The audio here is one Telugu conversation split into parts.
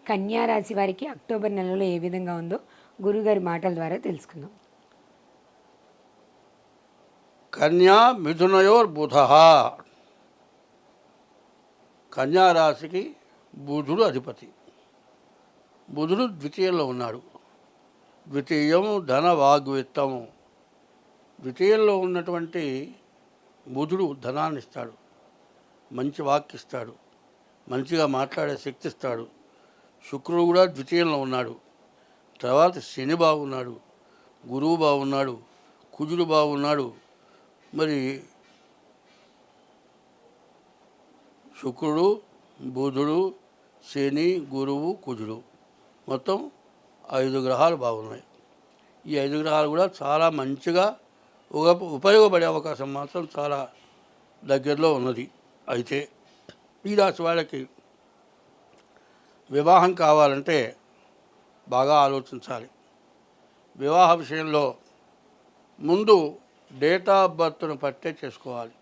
కన్యా రాశి వారికి అక్టోబర్ నెలలో ఏ విధంగా ఉందో గురుగారి మాటల ద్వారా తెలుసుకుందాం. కన్యా మిథునయోర్ బుధ. కన్యా రాశికి బుధుడు అధిపతి. బుధుడు ద్వితీయంలో ఉన్నాడు. ద్వితీయం ధన వాగ్విత్తము. ద్వితీయంలో ఉన్నటువంటి బుధుడు ధనాన్ని ఇస్తాడు, మంచి వాక్కు ఇస్తాడు, మంచిగా మాట్లాడే శక్తి ఇస్తాడు. శుక్రుడు కూడా ద్వితీయంలో ఉన్నాడు. తర్వాత శని బాగున్నాడు, గురువు బాగున్నాడు, కుజుడు బాగున్నాడు. మరి శుక్రుడు, బుధుడు, శని, గురువు, కుజుడు మొత్తం 5 గ్రహాలు బాగున్నాయి. ఈ 5 గ్రహాలు కూడా చాలా మంచిగా ఉపయోగపడే అవకాశం మాత్రం చాలా దగ్గరలో ఉన్నది. అయితే ఈ రాశి వాళ్ళకి వివాహం కావాలంటే బాగా ఆలోచించాలి. వివాహ విషయంలో ముందు డేట్ ఆఫ్ బర్త్ను పట్టే చేసుకోవాలి.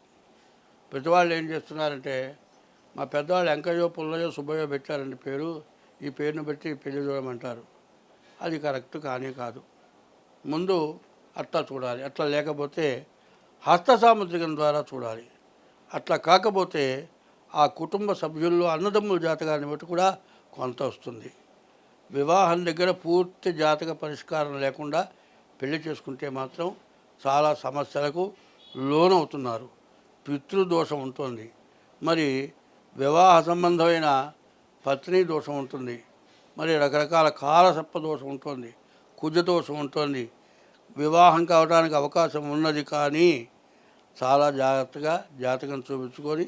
ప్రతి వాళ్ళు ఏం చేస్తున్నారంటే, మా పెద్దవాళ్ళు వెంకయ్యో పుల్లయ్యో సుబ్బయ్యో పెట్టారండి పేరు, ఈ పేరును బట్టి పెళ్లి చూడమంటారు. అది కరెక్ట్ కానీ కాదు. ముందు అట్లా చూడాలి. అట్లా లేకపోతే హస్త సాముద్రికం ద్వారా చూడాలి. అట్లా కాకపోతే ఆ కుటుంబ సభ్యుల్లో అన్నదమ్ముల జాతకాన్ని బట్టి కూడా కొంత వస్తుంది. వివాహం దగ్గర పూర్తి జాతక పరిష్కారం లేకుండా పెళ్లి చేసుకుంటే మాత్రం చాలా సమస్యలకు లోనవుతున్నారు. పితృదోషం ఉంటుంది, మరి వివాహ సంబంధమైన పత్ని దోషం ఉంటుంది, మరి రకరకాల కాలసర్ప దోషం ఉంటుంది, కుజదోషం ఉంటుంది. వివాహం కావడానికి అవకాశం ఉన్నది కానీ చాలా జాగ్రత్తగా జాతకం చూపించుకొని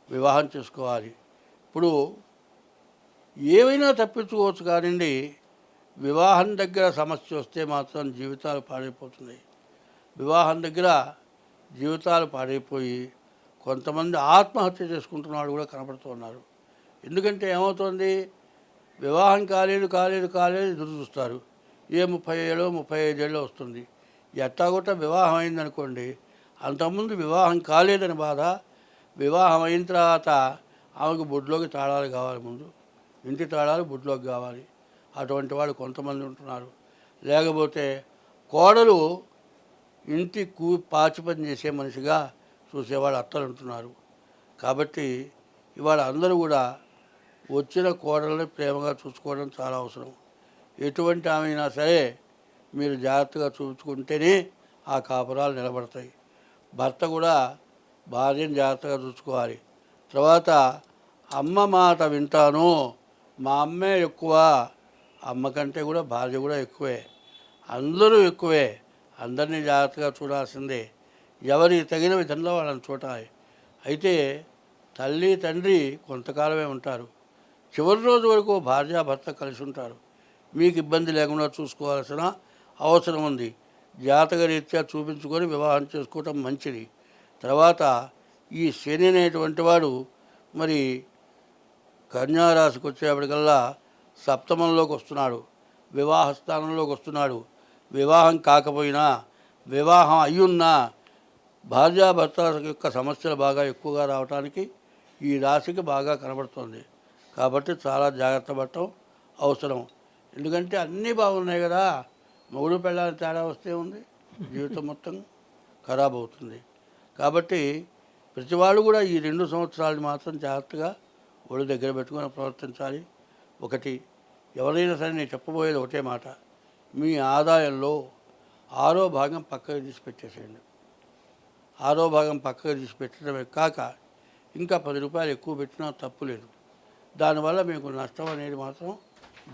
వివాహం చేసుకోవాలి. ఇప్పుడు ఏమైనా తప్పించుకోవచ్చు కానివ్వండి, వివాహం దగ్గర సమస్య వస్తే మాత్రం జీవితాలు పాడైపోతున్నాయి. వివాహం దగ్గర జీవితాలు పాడైపోయి కొంతమంది ఆత్మహత్య చేసుకుంటున్న కూడా కనపడుతున్నారు. ఎందుకంటే ఏమవుతుంది, వివాహం కాలేదు ఎదురు చూస్తారు. ఏ 30 ఏళ్ళో 35 ఏళ్ళో వస్తుంది. ఎట్టాగొట్ట వివాహం అయిందనుకోండి, అంతకుముందు వివాహం కాలేదని బాధ. వివాహం అయిన తర్వాత ఆమెకు బొడ్లోకి తాళాలు కావాలి, ముందు ఇంటి తాళాలు బొడ్లోకి కావాలి. అటువంటి వాళ్ళు కొంతమంది ఉంటున్నారు. లేకపోతే కోడలు ఇంటి పాచి పని చేసే మనిషిగా చూసేవాళ్ళు అత్తలు ఉంటున్నారు. కాబట్టి ఇవాళ అందరూ కూడా వచ్చిన కోడల్ని ప్రేమగా చూసుకోవడం చాలా అవసరం. ఎటువంటి ఆమె అయినా సరే మీరు జాగ్రత్తగా చూసుకుంటేనే ఆ కాపురాలు నిలబడతాయి. భర్త కూడా భార్యను జాగ్రత్తగా చూసుకోవాలి. తర్వాత అమ్మ మాట వింటాను, మా అమ్మే ఎక్కువ, అమ్మ కంటే కూడా భార్య కూడా ఎక్కువే, అందరూ ఎక్కువే. అందరినీ జాగ్రత్తగా చూడాల్సిందే. ఎవరికి తగిన విధంగా వాళ్ళని చూడాలి. అయితే తల్లి తండ్రి కొంతకాలమే ఉంటారు. చివరి రోజు వరకు భార్యాభర్త కలిసి ఉంటారు. మీకు ఇబ్బంది లేకుండా చూసుకోవాల్సిన అవసరం ఉంది. జాతక రీత్యా చూపించుకొని వివాహం చేసుకోవటం మంచిది. తర్వాత ఈ శని అనేటువంటి వాడు మరి కన్యారాశికి వచ్చేప్పటికల్లా సప్తమంలోకి వస్తున్నాడు, వివాహ స్థానంలోకి వస్తున్నాడు. వివాహం కాకపోయినా, వివాహం అయ్యున్నా భార్యాభర్తల యొక్క సమస్యలు బాగా ఎక్కువగా రావడానికి ఈ రాశికి బాగా కనబడుతుంది. కాబట్టి చాలా జాగ్రత్త పడటం అవసరం. ఎందుకంటే అన్నీ బాగున్నాయి కదా, మొగుడు పెళ్ళాలని తేడా వస్తే ఉంది, జీవితం మొత్తం ఖరాబ్ అవుతుంది. కాబట్టి ప్రతి వాళ్ళు కూడా ఈ 2 సంవత్సరాలు మాత్రం జాగ్రత్తగా ఒళ్ళు దగ్గర పెట్టుకొని ప్రవర్తించాలి. ఒకటి, ఎవరైనా సరే నేను చెప్పబోయేది ఒకటే మాట, మీ ఆదాయంలో 6వ భాగం పక్కకు తీసి పెట్టేసేయండి. 6వ భాగం పక్కకు తీసి పెట్టడమే కాక ఇంకా 10 రూపాయలు ఎక్కువ పెట్టినా తప్పు లేదు. దానివల్ల మీకు నష్టం అనేది మాత్రం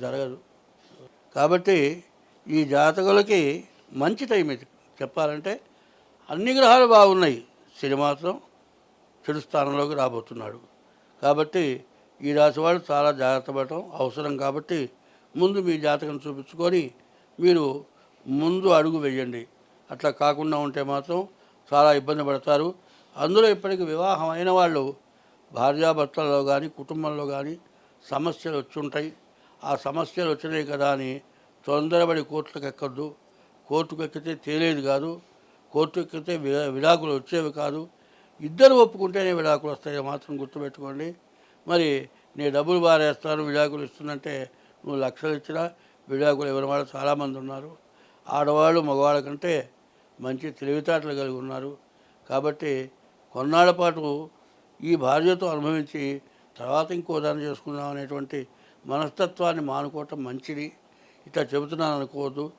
జరగదు. కాబట్టి ఈ జాతకులకి మంచి టైం ఇది. చెప్పాలంటే అన్ని గ్రహాలు బాగున్నాయి, శని మాత్రం చెడు స్థానంలోకి రాబోతున్నాడు. కాబట్టి ఈ రాశి వాళ్ళు చాలా జాగ్రత్త పడటం అవసరం. కాబట్టి ముందు మీ జాతకం చూపించుకొని మీరు ముందు అడుగు వేయండి. అట్లా కాకుండా ఉంటే మాత్రం చాలా ఇబ్బంది పడతారు. అందులో ఇప్పటికి వివాహం అయిన వాళ్ళు భార్యాభర్తల్లో కానీ కుటుంబంలో కానీ సమస్యలు వచ్చి ఉంటాయి. ఆ సమస్యలు వచ్చినాయి కదా అని తొందరపడి కోర్టులకు ఎక్కద్దు. కోర్టుకు ఎక్కితే తేలేది కాదు, కోర్టు ఎక్కితే విడాకులు వచ్చేవి కాదు. ఇద్దరు ఒప్పుకుంటేనే విడాకులు వస్తాయి, మాత్రం గుర్తుపెట్టుకోండి. మరి నేను డబ్బులు బారేస్తాను విడాకులు ఇస్తుందంటే నువ్వు లక్షలు ఇచ్చినా విడాకులు ఇవ్వని వాళ్ళు చాలామంది ఉన్నారు. ఆడవాళ్ళు మగవాళ్ళ కంటే మంచి తెలివితేటలు కలిగి ఉన్నారు. కాబట్టి కొన్నాళ్ళ పాటు ఈ భార్యతో అనుభవించి తర్వాత ఇంకో దాన్ని చేసుకుందాం అనేటువంటి మనస్తత్వాన్ని మానుకోవటం మంచిది. ఇట్లా చెబుతున్నాను అనుకోవద్దు.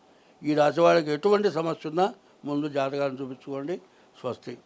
ఈ రాశి వాళ్ళకి ఎటువంటి సమస్య ఉన్నా ముందు జాతకాన్ని చూపించుకోండి. స్వస్తి.